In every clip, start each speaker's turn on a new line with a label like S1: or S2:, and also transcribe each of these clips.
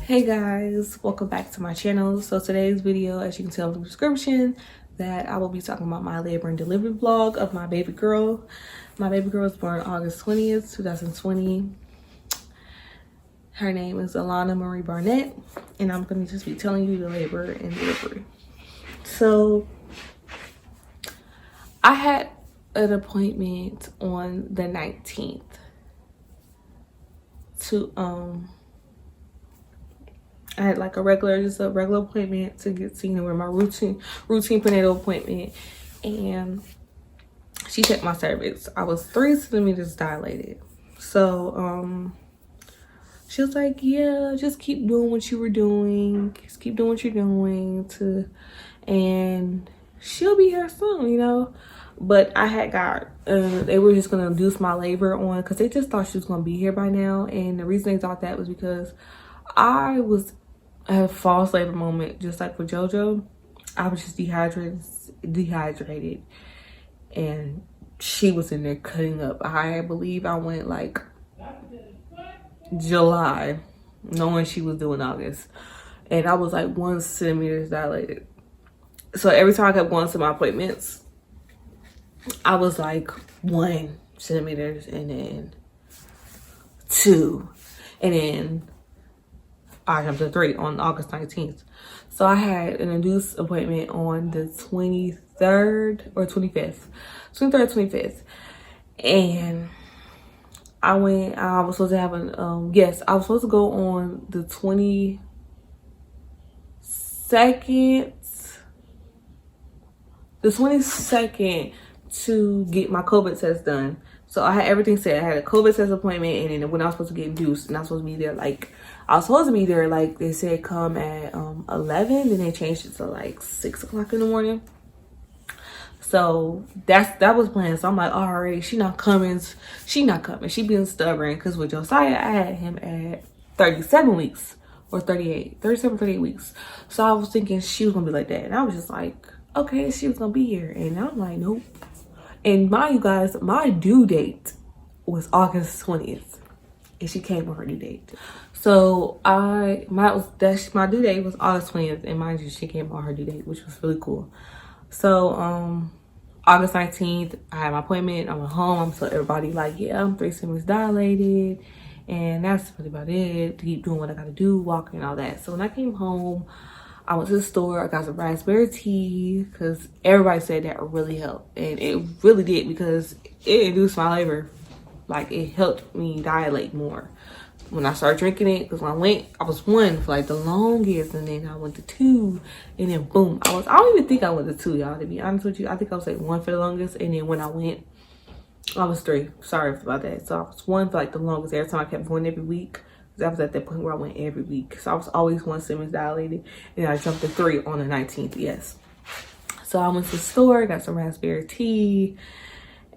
S1: Hey guys, welcome back to my channel. So today's video, as you can tell in the description, that I will be talking about my labor and delivery vlog of my baby girl. My baby girl was born August 20th, 2020. Her name is Alannah Marie Barnett, and I'm going to just be telling you the labor and delivery. So I had an appointment on the 19th to I had like a regular appointment to get seen with my routine prenatal appointment, and she checked my cervix. I was 3 centimeters dilated. So she was like, yeah, just keep doing what you were doing. Just keep doing what you're doing and she'll be here soon, you know. But I had got they were just gonna induce my labor on, because they just thought she was gonna be here by now. And the reason they thought that was because I had a false labor moment, just like with JoJo. I was just dehydrated, and she was in there cutting up. I believe I went like July, knowing she was doing August, and I was like 1 centimeter dilated. So every time I kept going to my appointments, I was like 1 centimeter, and then 2, and then I jumped to 3 on August 19th. So I had an induced appointment on the 23rd or 25th. 23rd, 25th. And I was supposed to have I was supposed to go on the 22nd. The 22nd to get my COVID test done. So I had everything set. I had a COVID test appointment, and then when I was supposed to get induced, and I was supposed to be there like they said come at 11, then they changed it to like 6 o'clock in the morning. So that was planned. So I'm like, all right, she not coming. She being stubborn, because with Josiah, I had him at 37 weeks or 38 weeks. So I was thinking she was gonna be like that, and I was just like, okay, she was gonna be here. And I'm like, nope. And mind you guys, my due date was August 20th, and she came on her due date. So my due date was August 20th, and mind you, she came on her due date, which was really cool. So August 19th, I had my appointment. I went home. I'm telling everybody like, yeah, I'm 3 centimeters dilated, and that's really about it. To keep doing what I gotta do, walking and all that. So when I came home, I went to the store. I got some raspberry tea, because everybody said that really helped, and it really did, because it induced my labor. Like, it helped me dilate more when I started drinking it. Because when I was 1 for like the longest, and then I went to 2, and then boom, I don't even think I went to 2, y'all, to be honest with you. I think I was like 1 for the longest, and then when I went, I was 3. Sorry about that. So I was 1 for like the longest. Every time I kept going every week, I was at that point where I went every week. So I was always 1 centimeter dilated, and I jumped to 3 on the 19th. Yes. So I went to the store, got some raspberry tea,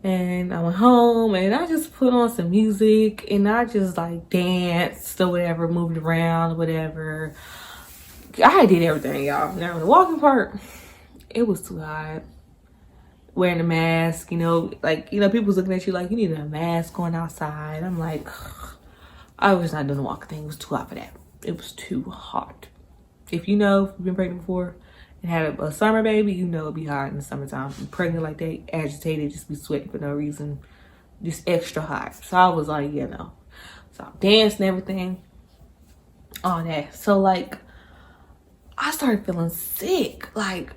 S1: and I went home, and I just put on some music, and I just like danced or whatever, moved around or whatever. I did everything, y'all. Now the walking part, it was too hot. Wearing a mask, you know, like, you know, people's looking at you like you need a mask going outside. I'm like, I was not doing the walking thing. It was too hot for that. It was too hot. If you know, if you've been pregnant before and had a summer baby, you know it'd be hot in the summertime. Be pregnant like that, agitated, just be sweating for no reason, just extra hot. So I was like, you know, so I'm dancing and everything, all that. So like, I started feeling sick, and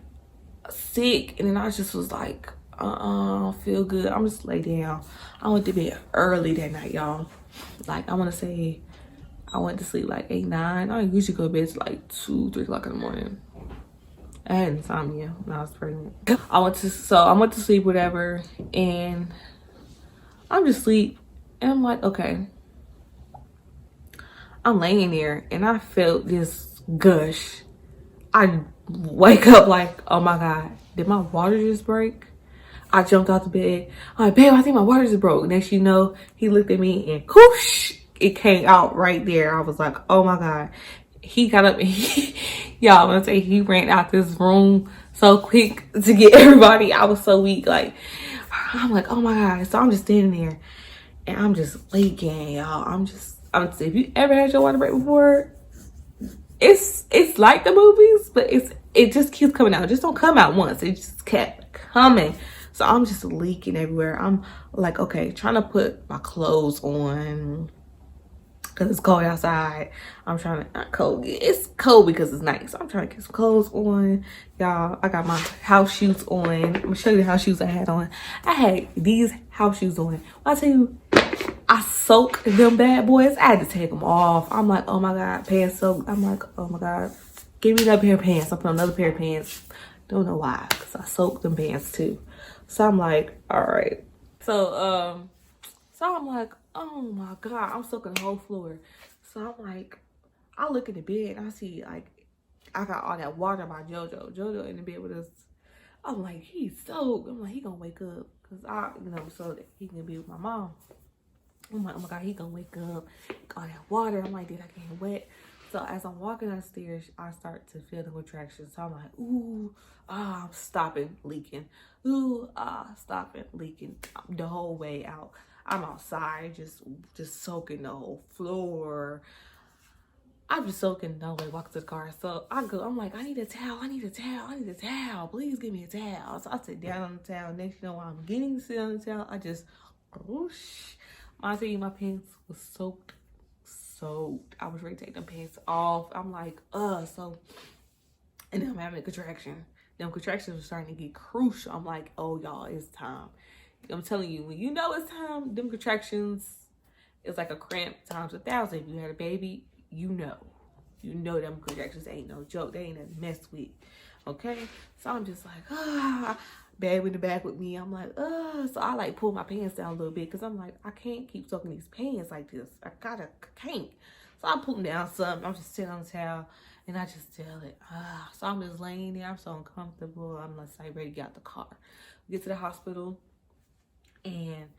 S1: then I just was like, I don't feel good. I'm just lay down. I went to bed early that night, y'all. Like, I want to say I went to sleep like 8, 9. I usually go to bed to like 2, 3 o'clock in the morning. I had insomnia when I was pregnant. I went to sleep, whatever, and I'm just asleep, and I'm like, okay. I'm laying there, and I felt this gush. I wake up like, oh my God, did my water just break? I jumped out the bed. I'm like, babe, I think my water just broke. Next you know, he looked at me, and whoosh, it came out right there. I was like, oh my God. He got up and y'all, I'm gonna say he ran out this room so quick to get everybody. I was so weak. Like, I'm like, oh my God. So I'm just standing there, and I'm just leaking, y'all. I'm just, if you ever had your water break before, it's like the movies, but it just keeps coming out. It just don't come out once. It just kept coming. So I'm just leaking everywhere. I'm like, okay, trying to put my clothes on because it's cold outside. I'm trying to, not cold, it's cold because it's nice. I'm trying to get some clothes on. Y'all, I got my house shoes on. I'm gonna show you the house shoes I had on. I had these house shoes on. When I tell you, I soaked them bad boys. I had to take them off. I'm like, oh my God, pants soaked. I'm like, oh my God, give me another pair of pants. I put on another pair of pants. Don't know why, because I soaked them pants too. So I'm like, all right. So I'm like, oh my God, I'm soaking the whole floor. So I'm like, I look at the bed and I see like, I got all that water by JoJo. JoJo in the bed with us. I'm like, he's soaked. I'm like, he gonna wake up. Cause so that he can be with my mom. I'm like, oh my God, he gonna wake up. All that water. I'm like, did I get wet? So as I'm walking upstairs, I start to feel the contractions. So I'm like, ooh, I'm stopping leaking. Ooh, stopping leaking the whole way out. I'm outside, just soaking the whole floor. I'm just soaking the whole way, walking to the car. So I'm like, I need a towel, I need a towel, I need a towel. Please give me a towel. So I sit down on the towel. Next you know, while I'm getting to sit on the towel, I just, whoosh. I tell you, my pants was soaked. I was ready to take them pants off. I'm like, so, and then I'm having a contraction. Them contractions were starting to get crucial. I'm like, oh y'all, it's time. I'm telling you, when you know it's time, them contractions is like a cramp times 1,000. If you had a baby, you know them contractions ain't no joke. They ain't nothing to mess with. Okay, so I'm just like, babe in the back with me. I'm like, so I like pull my pants down a little bit because I'm like, I can't keep soaking these pants like this. I can't. So I pull them down some. I'm just sitting on the towel and I just tell it. So I'm just laying there. I'm so uncomfortable. I'm like, ready to get out the car. We get to the hospital and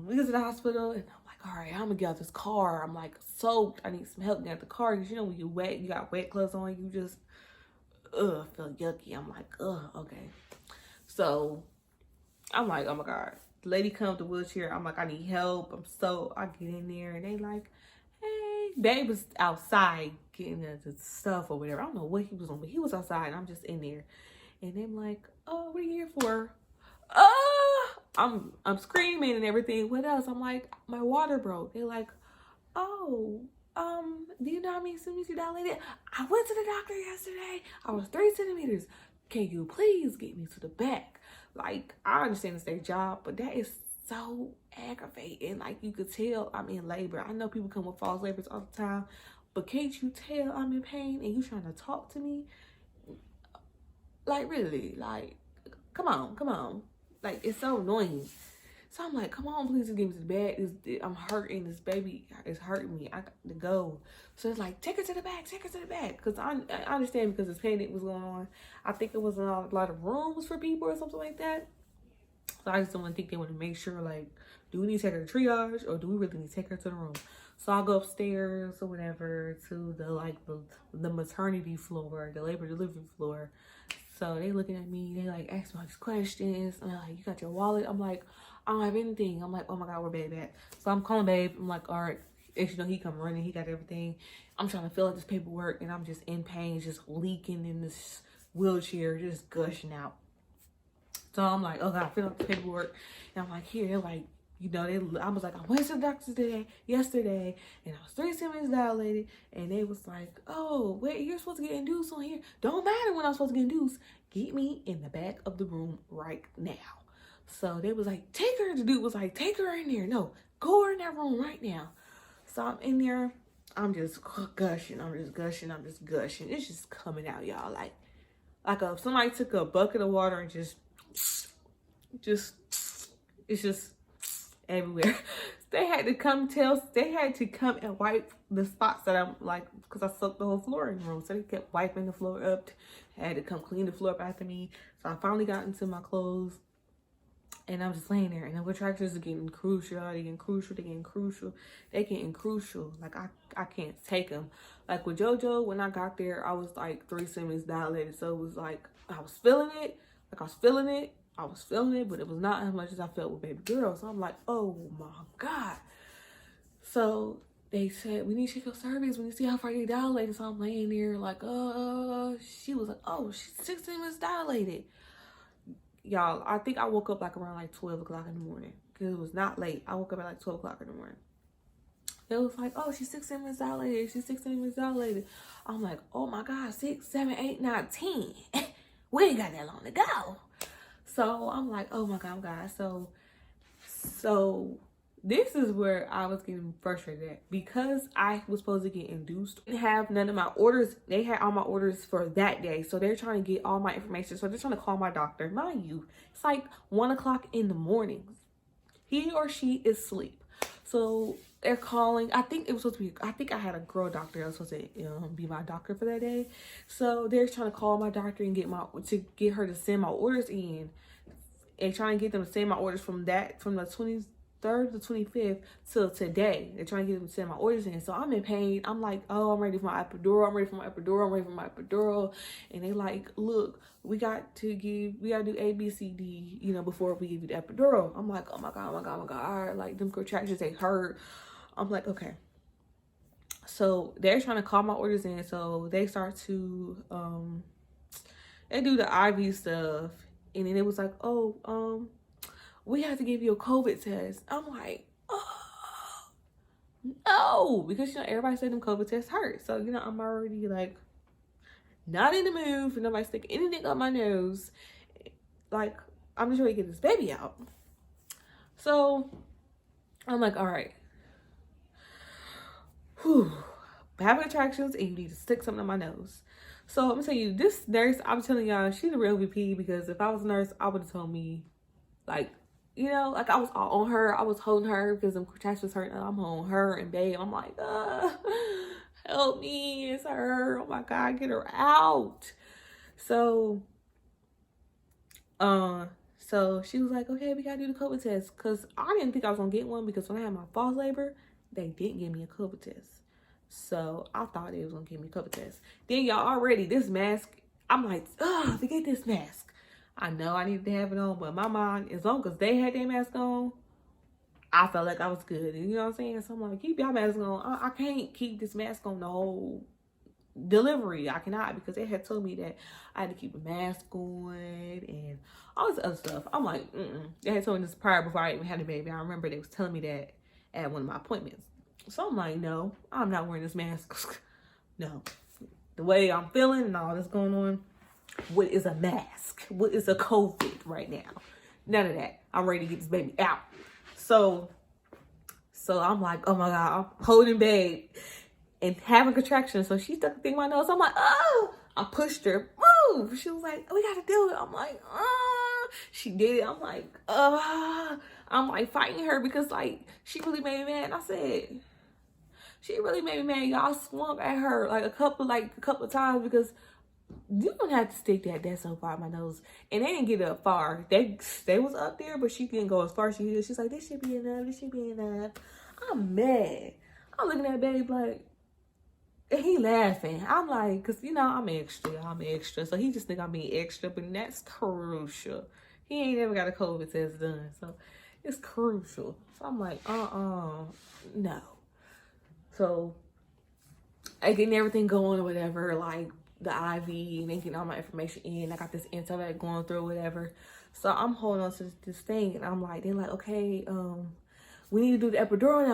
S1: we get to the hospital and I'm like, all right, I'm gonna get out this car. I'm like soaked. I need some help getting out the car because you know when you're wet, you got wet clothes on, you just feel yucky. I'm like, okay. So I'm like, oh my God. The lady comes to the wheelchair. I'm like, I need help. I get in there and they like, hey, babe was outside getting the stuff or whatever. I don't know what he was on, but he was outside and I'm just in there. And they're like, oh, what are you here for? I'm screaming and everything. What else? I'm like, my water broke. They're like, oh, do you know how many centimeters you dilated? I went to the doctor yesterday. I was 3 centimeters. Can you please get me to the back? Like, I understand it's their job, but that is so aggravating. Like, you could tell I'm in labor. I know people come with false labors all the time, but can't you tell I'm in pain and you trying to talk to me? Like, really? Like, come on. Like, it's so annoying. So I'm like, come on, please just get me to the bed. I'm hurting. This baby is hurting me. I got to go. So it's like, take her to the back. Because I understand because this panic was going on. I think it wasn't a lot of rooms for people or something like that. So I just don't want to think they want to make sure, like, do we need to take her to triage or do we really need to take her to the room? So I'll go upstairs or whatever to the maternity floor, the labor delivery floor. So they looking at me, they like ask me all these questions. And they're like, you got your wallet? I'm like, I don't have anything. I'm like, oh my God, where babe at? So I'm calling babe. I'm like, all right. And you know, he come running, he got everything. I'm trying to fill out this paperwork and I'm just in pain, just leaking in this wheelchair, just gushing out. So I'm like, oh God, fill out the paperwork. And I'm like, here, they're like, you know, I was like, I went to the doctor yesterday, and I was 3 centimeters dilated, and they was like, oh, wait, you're supposed to get induced on here. Don't matter when I'm supposed to get induced. Get me in the back of the room right now. So they was like, take her. The dude was like, take her in there. No, go in that room right now. So I'm in there. I'm just gushing. It's just coming out, y'all. Like if somebody took a bucket of water and just, it's just everywhere. They had to come and wipe the spots that I'm like, because I soaked the whole floor in the room. So they kept wiping the floor up. Had to come clean the floor up after me. So I finally got into my clothes and I'm just laying there. And the contractions are getting crucial. They're getting crucial. Like I can't take them. Like with JoJo, when I got there, I was like 3 centimeters dilated. So it was like, I was feeling it, but it was not as much as I felt with Babygirl. So I'm like, oh my God. So they said, we need to check your cervix. We need to see how far you dilated. So I'm laying there like, she was like, oh, she's 16 minutes dilated. Y'all, I think I woke up like around like 12 o'clock in the morning. Because it was not late. I woke up at like 12 o'clock in the morning. It was like, oh, she's 16 minutes dilated. She's 16 minutes dilated. I'm like, oh my God, 6, 7, 8, 9, 10. We ain't got that long to go. So I'm like, oh my God. So this is where I was getting frustrated at, because I was supposed to get induced. They have none of my orders. They had all my orders for that day. So they're trying to get all my information. So they're trying to call my doctor. Mind you, it's like 1 o'clock in the morning. He or she is asleep. So they're calling. I think it was supposed to be, I think I had a girl doctor that was supposed to be my doctor for that day. So they're trying to call my doctor and get her to send my orders in, and trying to get them to send my orders from the 23rd to 25th till today. They're trying to get them to send my orders in. So I'm in pain. I'm like, oh, I'm ready for my epidural. I'm ready for my epidural. And they like, look, we got to do A, B, C, D, before we give you the epidural. I'm like, oh my God. All right, like them contractions, they hurt. I'm like, okay. So they're trying to call my orders in. So they start to, they do the IV stuff. And then it was like, oh, we have to give you a COVID test. I'm like, oh, no. Because, everybody said them COVID tests hurt. So, I'm already like, not in the mood for nobody sticking anything up my nose. Like, I'm just ready to get this baby out. So, I'm like, all right. Whew. Having contractions and you need to stick something on my nose. So, I'm going to tell you, this nurse, I'm telling y'all, she's a real VP, because if I was a nurse, I would have told me, like, like I was all on her. I was holding her because the contractions was hurting. I'm holding her and babe. I'm like, help me. It's her. Oh my God, get her out. So she was like, okay, we gotta do the COVID test. Cause I didn't think I was gonna get one, because when I had my false labor, they didn't give me a COVID test. So I thought they was gonna give me a COVID test. Then y'all already, this mask, I'm like, forget this mask. I know I needed to have it on, but my mind, as long as they had their mask on, I felt like I was good. You know what I'm saying? So I'm like, keep your mask on. I can't keep this mask on the whole delivery. I cannot, because they had told me that I had to keep a mask on and all this other stuff. I'm like, They had told me this prior, before I even had a baby. I remember they was telling me that at one of my appointments. So I'm like, no, I'm not wearing this mask. No. The way I'm feeling and all this going on, what is a mask? What is a COVID right now? None of that. I'm ready to get this baby out. So I'm like, oh my God, I'm holding babe and having contractions. So she stuck the thing in my nose. I'm like, oh, I pushed her. Move. She was like, we got to do it. I'm like, she did it. I'm like, I'm like fighting her, because like she really made me mad. And I said, she really made me mad. Y'all swung at her like a couple of times, because you don't have to stick that so far in my nose. And they didn't get up far. They was up there, but she didn't go as far as she did. She's like, this should be enough. I'm mad. I'm looking at babe like, and he laughing. I'm like, cause I'm extra. So he just think I'm being extra, but that's crucial. He ain't never got a COVID test done. So it's crucial. So I'm like, no. So I getting everything going or whatever, like the IV, and they getting all my information in. I got this intel going through, whatever. So I'm holding on to this thing, and I'm like, they're like, okay, we need to do the epidural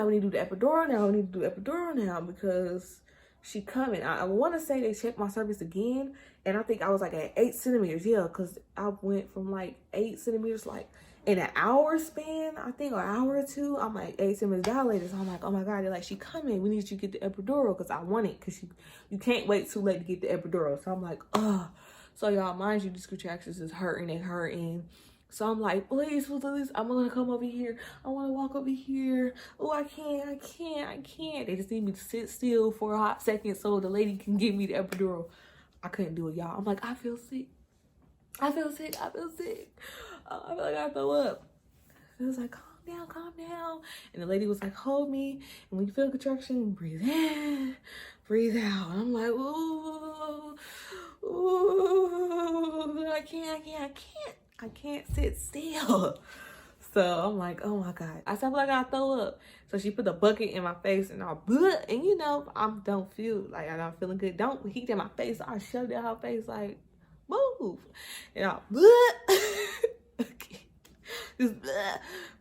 S1: now. Because she coming. I want to say they checked my cervix again, and I think I was like at 8 centimeters. Yeah, because I went from like 8 centimeters, like in an hour span, I think, or an hour or two. I'm like 8 centimeters dilated. So I'm like, oh my God, they're like, she coming. We need you to get the epidural, because I want it, because you can't wait too late to get the epidural. So I'm like, So y'all, mind you, these contractions is hurting. So I'm like, please, I'm gonna come over here. I want to walk over here. Oh, I can't. They just need me to sit still for a hot second so the lady can give me the epidural. I couldn't do it, y'all. I'm like, I feel sick. I feel like I throw up. It was like, calm down. And the lady was like, hold me. And when you feel contraction, breathe in, breathe out. And I'm like, ooh, I can't sit still. So I'm like, oh my God. I said, I feel like I throw up. So she put the bucket in my face and I, and you know, I don't feel like I'm not feeling good. Don't heat in my face. So I shoved it in her face like, move. And I, okay. Just,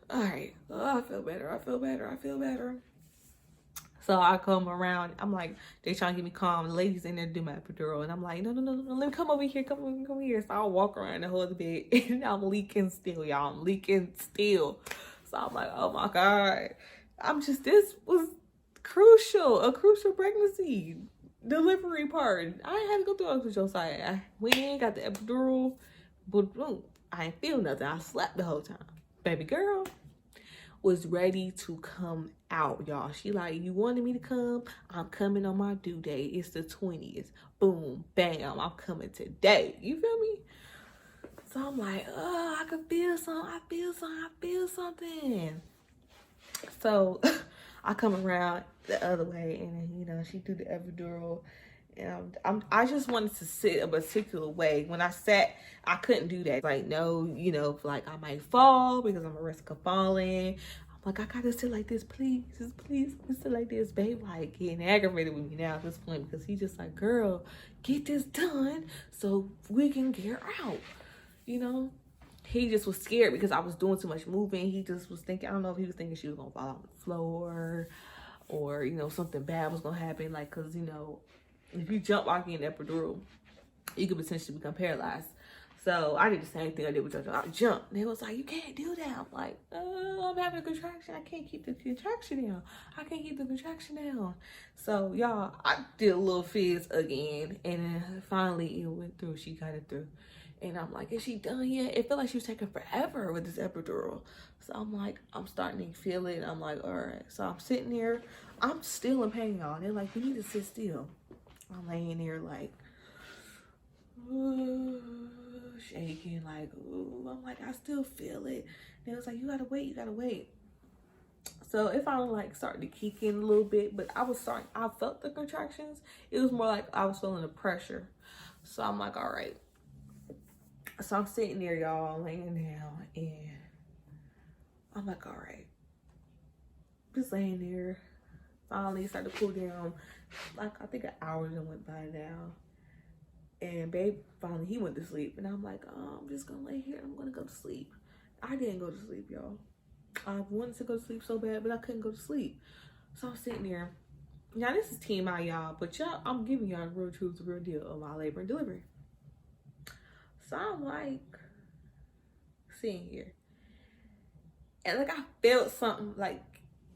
S1: all right. Oh, I feel better. I feel better. I feel better. So I come around. I'm like, they trying to get me calm. The ladies in there do my epidural. And I'm like, no. Let me come over here. Come here. So I walk around the whole bed. And I'm leaking still, y'all. I'm leaking still. So I'm like, oh my God. This was crucial. A crucial pregnancy. Delivery part. I had to go through it with Josiah. I went in, got the epidural. Boom. I ain't feel nothing. I slept the whole time. Baby girl was ready to come out, y'all. She like, you wanted me to come? I'm coming on my due date. It's the 20th. Boom, bam, I'm coming today. You feel me? So I'm like, oh, I can feel something. I feel something. So I come around the other way, and then, you know, she do the epidural. And I just wanted to sit a particular way. When I sat, I couldn't do that. Like, no, you know, like I might fall because I'm at risk of falling. I'm like, I gotta sit like this, please, just please, let me sit like this. Babe, like getting aggravated with me now at this point because he's just like, girl, get this done so we can get her out. You know, he just was scared because I was doing too much moving. He just was thinking, I don't know if he was thinking she was gonna fall on the floor or, you know, something bad was gonna happen. Like, cause, you know, if you jump while getting epidural, you could potentially become paralyzed. So I did the same thing I did with JoJo. I jumped. And it was like, you can't do that. I'm like, I'm having a contraction. I can't keep the contraction down. So y'all, I did a little fizz again. And then finally it went through. She got it through. And I'm like, is she done yet? It felt like she was taking forever with this epidural. So I'm like, I'm starting to feel it. I'm like, all right. So I'm sitting there. I'm still in pain, y'all. They're like, you need to sit still. I'm laying there like, shaking, like, ooh. I'm like, I still feel it. And it was like, you gotta wait. So if I like started to kick in a little bit, but I felt the contractions. It was more like I was feeling the pressure. So I'm like, all right. So I'm sitting there, y'all, laying down, and I'm like, all right. Just laying there. Finally started to cool down. Like, I think an hour then went by now. And babe, finally, he went to sleep. And I'm like, oh, I'm just gonna lay here. I'm gonna go to sleep. I didn't go to sleep, y'all. I wanted to go to sleep so bad, but I couldn't go to sleep. So I'm sitting there. Now, this is TMI, y'all. But y'all, I'm giving y'all the real truth, the real deal of my labor and delivery. So I'm like, sitting here. And like, I felt something like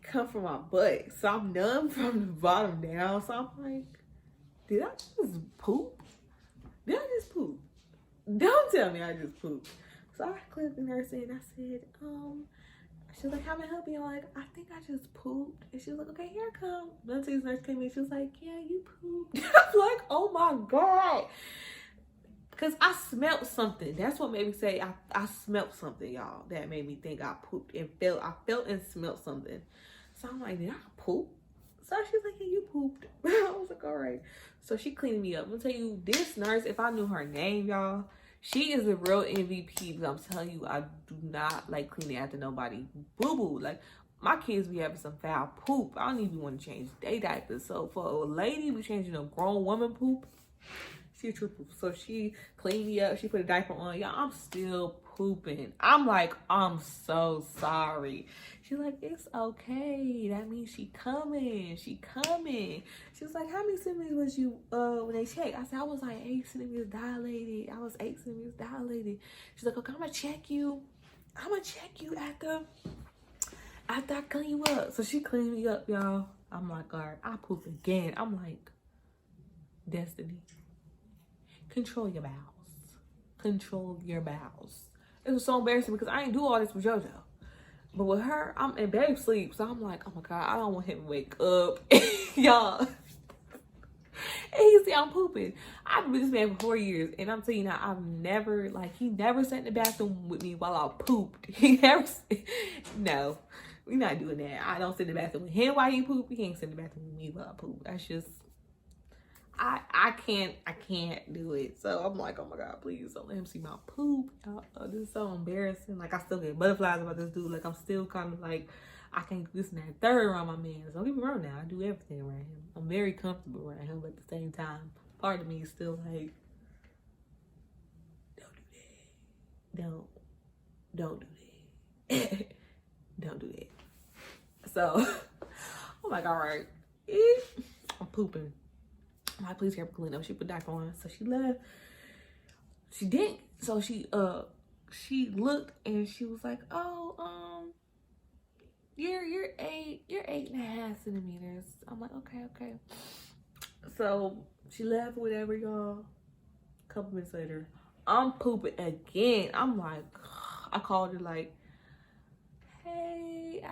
S1: come from my butt. So I'm numb from the bottom down. So I'm like, did I just poop? Don't tell me I just pooped. So I clicked the nurse in. I said, she was like, how may I help you? I'm like, I think I just pooped. And she was like, okay, here I come. Then the nurse came in. She was like, yeah, you pooped. I'm like, oh my God. Because I smelled something. That's what made me say I smelled something, y'all. That made me think I pooped and I felt and smelled something. So I'm like, did I poop? So she's like, yeah, you pooped. I was like, all right. So she cleaned me up. I'm gonna tell you, this nurse, if I knew her name, y'all, she is a real MVP. Because I'm telling you, I do not like cleaning after nobody boo-boo. Like, my kids be having some foul poop. I don't even want to change their diapers. So for a lady be changing a grown woman poop, she a true poop. So she cleaned me up. She put a diaper on. Y'all, I'm still pooping. I'm like, I'm so sorry. She's like, it's okay. That means she coming. She was like, how many centimeters was you when they checked? I said, I was like 8 centimeters dilated. She's like, okay, I'm gonna check you after I clean you up. So she cleaned me up, y'all. I'm like, all right, I poop again. I'm like, Destiny, control your bowels. It was so embarrassing because I ain't do all this with JoJo. But with her, I'm in babe sleep. So I'm like, oh my God, I don't want him to wake up. Y'all. And he see I'm pooping. I've been with this man for 4 years. And I'm telling you now, he never sat in the bathroom with me while I pooped. No, we're not doing that. I don't sit in the bathroom with him while he poop. He can't sit in the bathroom with me while I poop. I can't do it. So I'm like, oh my God, please don't let him see my poop. This is so embarrassing. Like, I still get butterflies about this dude. Like, I'm still kind of like, I can't do this and that third around my man. Don't get me wrong now. I do everything around him. I'm very comfortable around him, but at the same time, part of me is still like, don't do that. Don't do that. Don't do that. So, I'm like, all right. I'm pooping. I'm like, please help clean up. She put diaper on. So she left. She didn't. So she looked and she was like, oh, you're 8.5 centimeters. I'm like, okay. So she left, whatever, y'all. A couple minutes later, I'm pooping again. I'm like, I called her like, hey,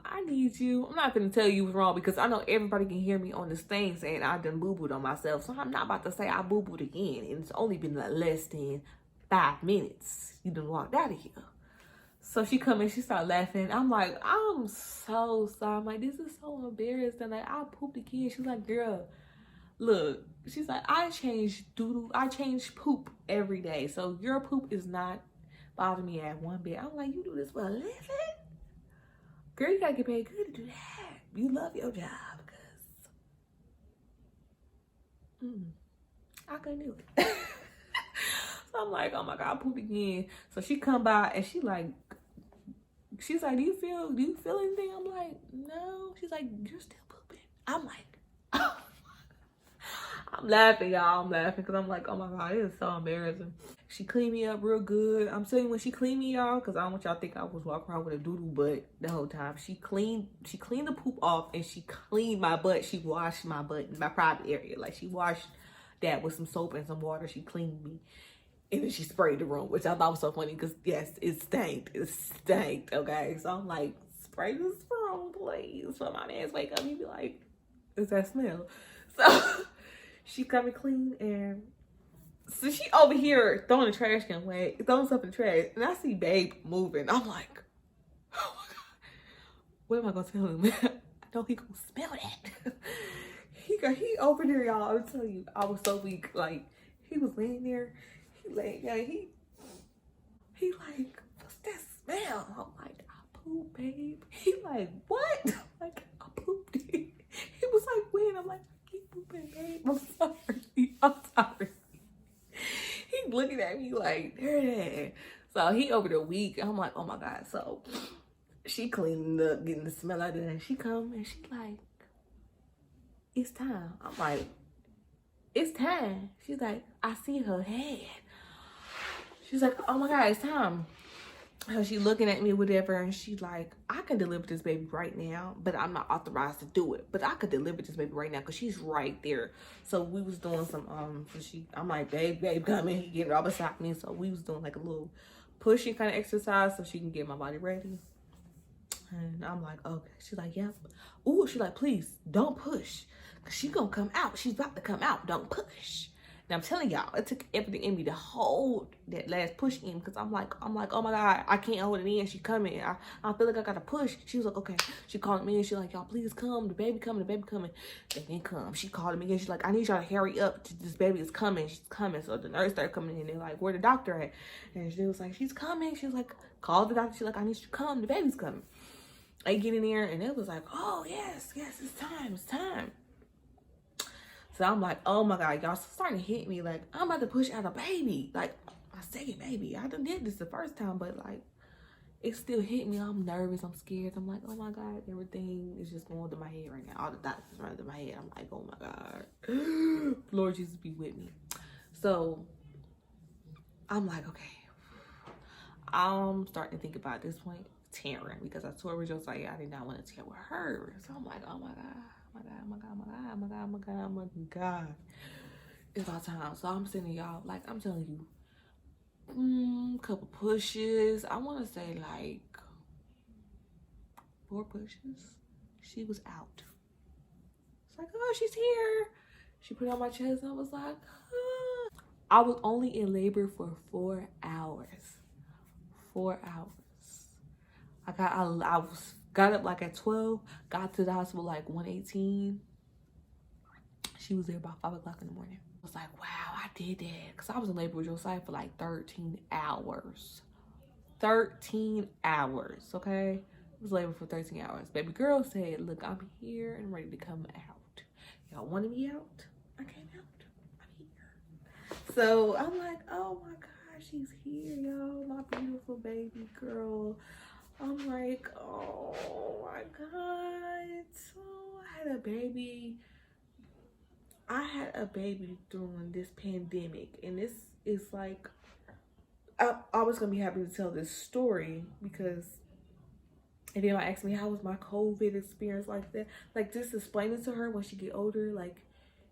S1: I need you. I'm not gonna tell you what's wrong because I know everybody can hear me on this thing saying I done boo-booed on myself. So I'm not about to say I boo-booed again. And it's only been like less than 5 minutes. You done walked out of here. So she come in, she started laughing. I'm like, I'm so sorry. I'm like, this is so embarrassing. Like, I pooped again. She's like, girl, look. She's like, I change poop every day. So your poop is not bothering me at one bit. I'm like, you do this for a living? Girl, you gotta get paid good to do that. You love your job, because I couldn't do it. So I'm like, oh my God, I pooped again. So she come by and she's like, do you feel anything? I'm like, no. She's like, you're still pooping. I'm like, oh. I'm laughing, y'all. I'm laughing because I'm like, oh my God, it is so embarrassing. She cleaned me up real good. I'm telling you, when she cleaned me, y'all, because I don't want y'all to think I was walking around with a doodle butt the whole time. She cleaned the poop off and she cleaned my butt. She washed my butt in my private area. Like, she washed that with some soap and some water. She cleaned me. And then she sprayed the room, which I thought was so funny because, yes, it stank. It stank, okay? So I'm like, spray this room, please. So my man's wake up, he be like, is that smell? So she come and clean, and so she over here throwing the trash can away, throwing stuff in the trash, and I see Babe moving. I'm like, oh my God, what am I gonna tell him? I know he gonna smell that. he over there, y'all. I'm telling you, I was so weak. Like, he was laying there, he like, what's that smell? I'm like, I pooped, babe. He like, what? I'm like, I pooped. He was like, when? I'm like, I keep pooping, babe. I'm sorry. He looking at me like, there. So he over the week. I'm like, oh my God. So she cleaning up, getting the smell out of there. And she come and she like, it's time. I'm like, it's time. She's like, I see her head. She's like, oh my God, it's time. So she looking at me, whatever, and she like, I can deliver this baby right now, but I'm not authorized to do it. But I could deliver this baby right now because she's right there. So we was doing some, I'm like, babe, come in. He getting right beside me. So we was doing like a little pushing kind of exercise so she can get my body ready. And I'm like, okay. She's like, yep. Ooh, she's like, please don't push, because she's gonna come out. She's about to come out. Don't push. And I'm telling y'all, it took everything in me to hold that last push in, because I'm like, oh my God, I can't hold it in. She coming. I feel like I gotta push. She was like, okay. She called me and she's like, y'all please come. The baby coming. They didn't come. She called me again. She's like, I need y'all to hurry up. This baby is coming. She's coming. So the nurse started coming in. They're like, where the doctor at? And she was like, she's coming. She was like, call the doctor. She's like, I need you to come. The baby's coming. I get in there and it was like, oh yes, it's time. So I'm like, oh my God, y'all starting to hit me like I'm about to push out a baby, like my second baby. I done did this the first time, but like it still hit me. I'm nervous, I'm scared. I'm like, oh my God, everything is just going through my head right now. All the thoughts is running through my head. I'm like, oh my God, Lord Jesus, be with me. So I'm like, okay, I'm starting to think about at this point tearing, because I told Josiah I did not want to tear with her. So I'm like, oh my God. It's our time. So I'm sending y'all, like I'm telling you, couple pushes. I want to say like 4 pushes. She was out. It's like, oh, she's here. She put it on my chest and I was like, ah. I was only in labor for 4 hours. 4 hours. I got up like at 12, got to the hospital like 1:18. She was there about 5 o'clock in the morning. I was like, wow, I did that. Because I was in labor with Josiah for like 13 hours. 13 hours, okay? I was in labor for 13 hours. Baby girl said, look, I'm here and ready to come out. Y'all wanted me out? I came out. I'm here. So I'm like, oh my God, she's here, y'all. My beautiful baby girl. I'm like, oh my God. So I had a baby. I had a baby during this pandemic, and this is like, I was gonna be happy to tell this story because if anyone asked me how was my COVID experience like that, like just explaining to her when she get older, like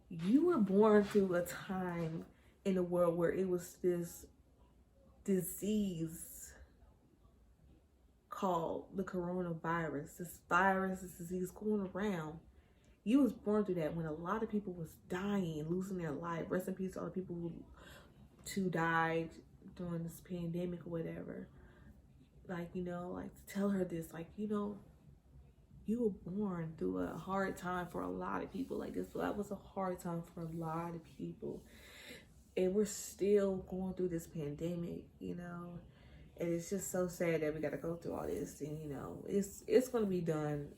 S1: you were born through a time in the world where it was this disease called the coronavirus, this disease going around. You was born through that when a lot of people was dying, losing their life. Rest in peace to all the people who died during this pandemic or whatever. Like, you know, like to tell her this, like, you know, you were born through a hard time for a lot of people. Like that was a hard time for a lot of people. And we're still going through this pandemic, you know. And it's just so sad that we got to go through all this. And, you know, it's going to be done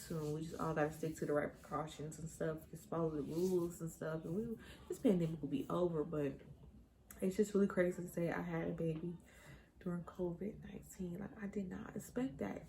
S1: soon. We just all got to stick to the right precautions and stuff. Just follow the rules and stuff. And this pandemic will be over. But it's just really crazy to say I had a baby during COVID-19. Like, I did not expect that.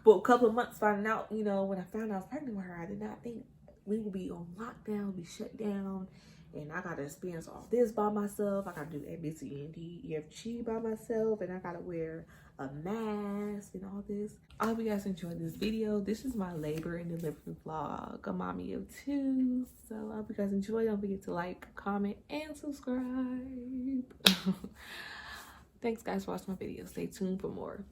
S1: But a couple of months finding out, you know, when I found out I was pregnant with her, I did not think we would be on lockdown, be shut down. And I got to experience all this by myself. I got to do A, B, C, D, E, F, G by myself. And I got to wear a mask and all this. I hope you guys enjoyed this video. This is my labor and delivery vlog. A mommy of 2. So I hope you guys enjoy. Don't forget to like, comment, and subscribe. Thanks guys for watching my video. Stay tuned for more.